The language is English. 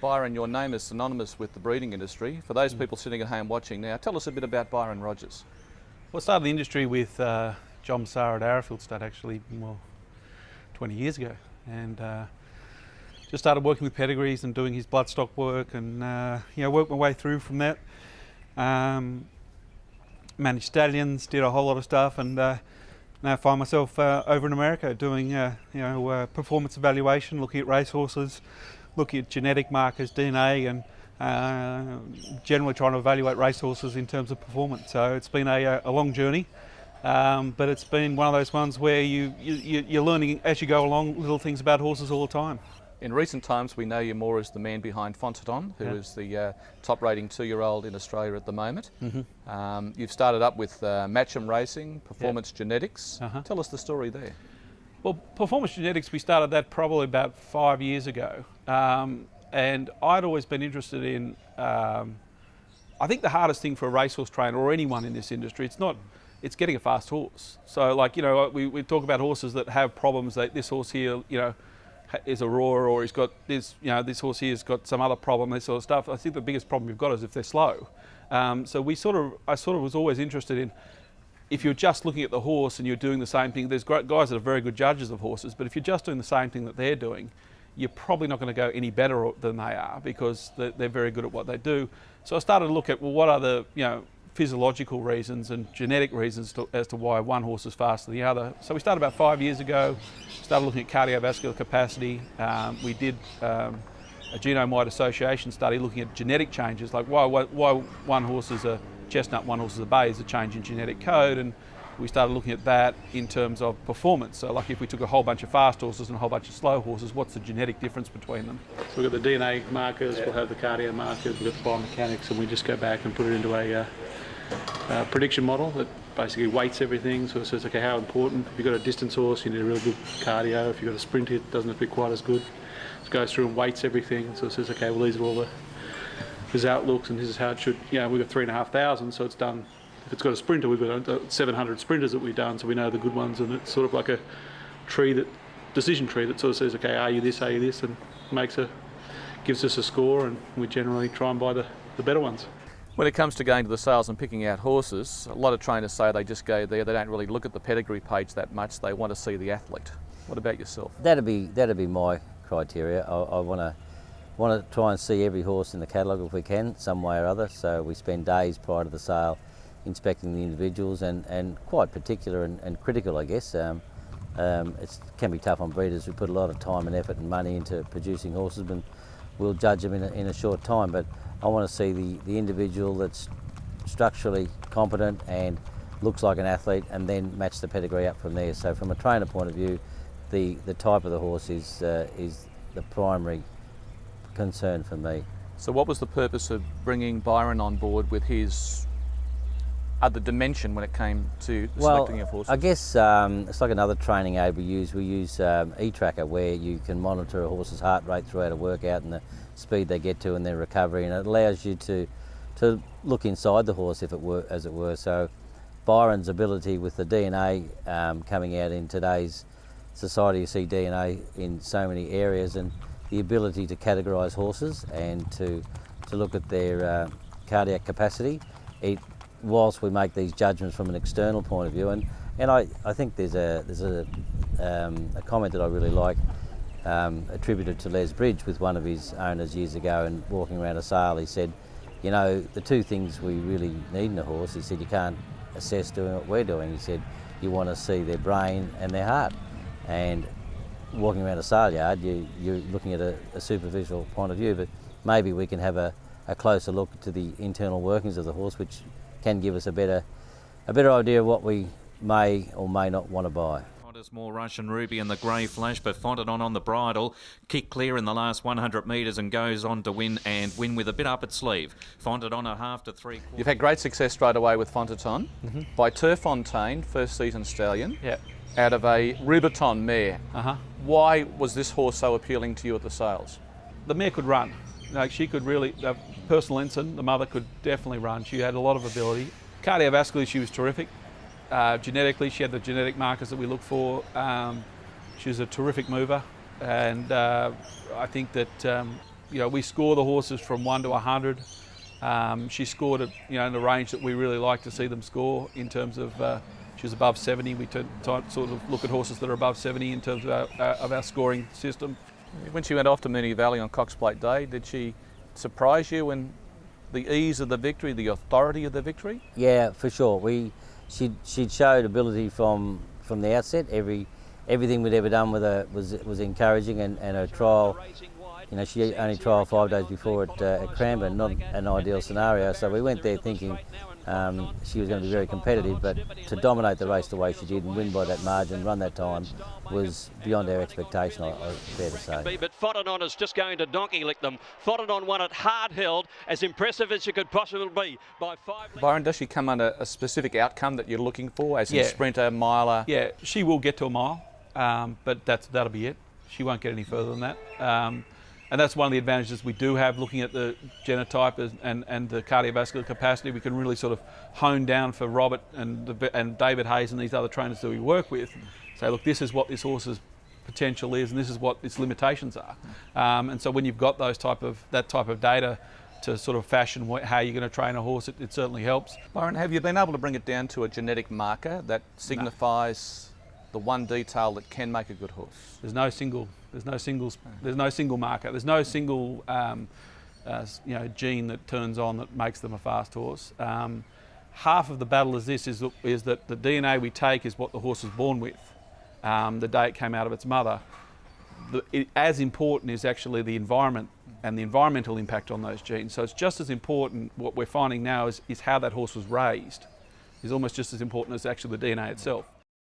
Byron, your name is synonymous with the breeding industry. For those people sitting at home watching now, tell us a bit about Byron Rogers. Well, I started the industry with John Massara at Arrowfield Stud actually, 20 years ago, and just started working with pedigrees and doing his bloodstock work, and worked my way through from that. Managed stallions, did a whole lot of stuff, and now I find myself over in America doing performance evaluation, looking at racehorses, looking at genetic markers, DNA, and generally trying to evaluate racehorses in terms of performance. So it's been a long journey, but it's been one of those ones where you're learning as you go along little things about horses all the time. In recent times, we know you more as the man behind Fontaton, who is the top-rating 2-year-old in Australia at the moment. You've started up with Matchem Racing, Performance Genetics. Tell us the story there. Well, Performance Genetics, we started that probably about 5 years ago. And I'd always been interested in, I think the hardest thing for a racehorse trainer or anyone in this industry, it's getting a fast horse. So we talk about horses that have problems, this horse here, is a roar, or he's got this, this horse here's got some other problem, this sort of stuff. I think the biggest problem you've got is if they're slow. So I sort of was always interested in, if you're just looking at the horse and you're doing the same thing, there's great guys that are very good judges of horses, but if you're just doing the same thing that they're doing, you're probably not going to go any better than they are, because they're very good at what they do. So I started to look at, well, what are the physiological reasons and genetic reasons as to why one horse is faster than the other. So we started about 5 years ago, started looking at cardiovascular capacity. We did a genome-wide association study looking at genetic changes, like why one horse is a chestnut, one horse is a bay, is a change in genetic code, and we started looking at that in terms of performance. So like if we took a whole bunch of fast horses and a whole bunch of slow horses, what's the genetic difference between them? So we've got the DNA markers, we'll have the cardio markers, we've got the biomechanics, and we just go back and put it into a prediction model that basically weights everything. So it says, okay, how important, if you've got a distance horse, you need a really good cardio. If you've got a sprint, it doesn't have to be quite as good. It goes through and weights everything. So it says, okay, well, these are all his outlooks, and this is how it should, we've got 3,500, so it's done. If it's got a sprinter, we've got 700 sprinters that we've done, so we know the good ones, and it's sort of like a decision tree that sort of says, okay, are you this, and gives us a score, and we generally try and buy the better ones. When it comes to going to the sales and picking out horses, a lot of trainers say they just go there, they don't really look at the pedigree page that much, they want to see the athlete. What about yourself? That'd be my criteria. I want to try and see every horse in the catalogue if we can, some way or other, so we spend days prior to the sale inspecting the individuals, and quite particular and critical, I guess. It can be tough on breeders who put a lot of time and effort and money into producing horses, but we'll judge them in a short time. But I want to see the individual that's structurally competent and looks like an athlete, and then match the pedigree up from there. So from a trainer point of view, the type of the horse is the primary concern for me. So what was the purpose of bringing Byron on board with his other dimension when it came to selecting of horses? I guess it's like another training aid we use. We use e-tracker, where you can monitor a horse's heart rate throughout a workout and the speed they get to and their recovery, and it allows you to look inside the horse, as it were. So Byron's ability with the DNA coming out in today's society, you see DNA in so many areas, and the ability to categorise horses and to look at their cardiac capacity. Whilst we make these judgments from an external point of view, and I think there's a comment that I really like, attributed to Les Bridge with one of his owners years ago, and walking around a sale, he said, the two things we really need in a horse, he said, you can't assess doing what we're doing. He said, you want to see their brain and their heart. And walking around a sale yard, you're looking at a superficial point of view, but maybe we can have a closer look to the internal workings of the horse, which can give us a better idea of what we may or may not want to buy. More Russian Ruby in the grey flash, but Fontaton on the bridle, kick clear in the last 100 metres and goes on to win with a bit up its sleeve. Fontaton a half to 3/4. You've had great success straight away with Fontaton. By Turfontaine, first season stallion, out of a Rubiton mare. Why was this horse so appealing to you at the sales? The mare could run. She could really, personal ensign, the mother could definitely run. She had a lot of ability. Cardiovascularly, she was terrific. Genetically, she had the genetic markers that we look for. She was a terrific mover, and I think that we score the horses from 1 to 100. She scored it, in the range that we really like to see them score in terms of. She was above 70. We sort of look at horses that are above 70 in terms of our scoring system. When she went off to Moonee Valley on Cox Plate Day, did she surprise you in the ease of the victory, the authority of the victory? Yeah, for sure. She showed ability from the outset. Everything we'd ever done with her was encouraging, and her trial. She only trialled 5 days before at Cranbourne, not an ideal scenario. So we went there thinking she was going to be very competitive, but to dominate the race the way she did and win by that margin, run that time, was beyond our expectation, fair to say. But Fontanon is just going to donkey lick them. Fontanon won it hard held, as impressive as she could possibly be by 5. Byron, does she come under a specific outcome that you're looking for, as in sprinter, miler? Yeah, she will get to a mile, but that'll be it. She won't get any further than that. And that's one of the advantages we do have looking at the genotype and the cardiovascular capacity. We can really sort of hone down for Robert and David Hayes and these other trainers that we work with. Say, look, this is what this horse's potential is, and this is what its limitations are. And so when you've got that type of data to sort of fashion how you're going to train a horse, it certainly helps. Byron, have you been able to bring it down to a genetic marker that signifies the one detail that can make a good horse? There's no single marker. There's no single gene that turns on that makes them a fast horse. Half of the battle is that the DNA we take is what the horse was born with, the day it came out of its mother. As important is actually the environment and the environmental impact on those genes. So it's just as important. What we're finding now is how that horse was raised is almost just as important as actually the DNA itself.